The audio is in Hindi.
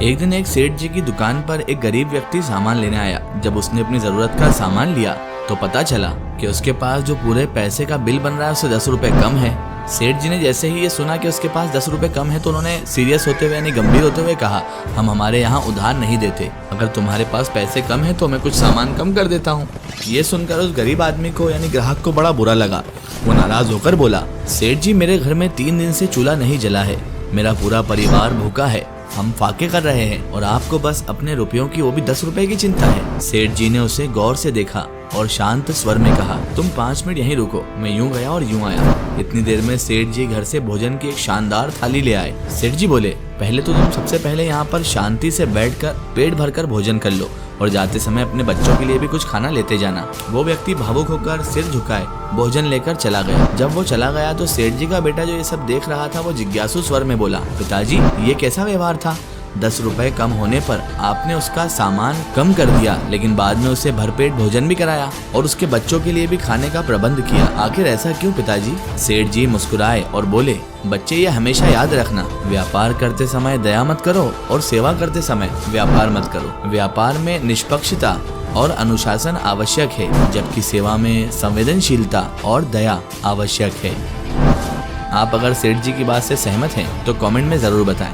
एक दिन एक सेठ जी की दुकान पर एक गरीब व्यक्ति सामान लेने आया। जब उसने अपनी जरूरत का सामान लिया तो पता चला कि उसके पास जो पूरे पैसे का बिल बन रहा है उससे 10 रुपए कम है। सेठ जी ने जैसे ही ये सुना कि उसके पास 10 रुपए कम है तो उन्होंने सीरियस होते हुए यानी गंभीर होते हुए कहा, हम हमारे यहाँ उधार नहीं देते, अगर तुम्हारे पास पैसे कम है तो मैं कुछ सामान कम कर देता हूँ। ये सुनकर उस गरीब आदमी को यानी ग्राहक को बड़ा बुरा लगा। वो नाराज होकर बोला, सेठ जी मेरे घर में 3 दिन से चूल्हा नहीं जला है, मेरा पूरा परिवार भूखा है, हम फाके कर रहे हैं और आपको बस अपने रुपयों की वो भी 10 रुपए की चिंता है। सेठ जी ने उसे गौर से देखा और शांत स्वर में कहा, तुम 5 मिनट यहीं रुको, मैं यूं गया और यूं आया। इतनी देर में सेठ जी घर से भोजन की एक शानदार थाली ले आए। सेठ जी बोले, पहले तो तुम सबसे पहले यहाँ पर शांति से बैठकर पेट भरकर भोजन कर लो और जाते समय अपने बच्चों के लिए भी कुछ खाना लेते जाना। वो व्यक्ति भावुक होकर सिर झुकाए भोजन लेकर चला गया। जब वो चला गया तो सेठ जी का बेटा जो ये सब देख रहा था वो जिज्ञासु स्वर में बोला, पिताजी ये कैसा व्यवहार था? 10 रुपए कम होने पर आपने उसका सामान कम कर दिया, लेकिन बाद में उसे भरपेट भोजन भी कराया और उसके बच्चों के लिए भी खाने का प्रबंध किया। आखिर ऐसा क्यों पिताजी? सेठ जी मुस्कुराए और बोले, बच्चे ये हमेशा याद रखना, व्यापार करते समय दया मत करो और सेवा करते समय व्यापार मत करो। व्यापार में निष्पक्षता और अनुशासन आवश्यक है, जबकि सेवा में संवेदनशीलता और दया आवश्यक है। आप अगर सेठ जी की बात से सहमत हैं तो कमेंट में जरूर बताएं।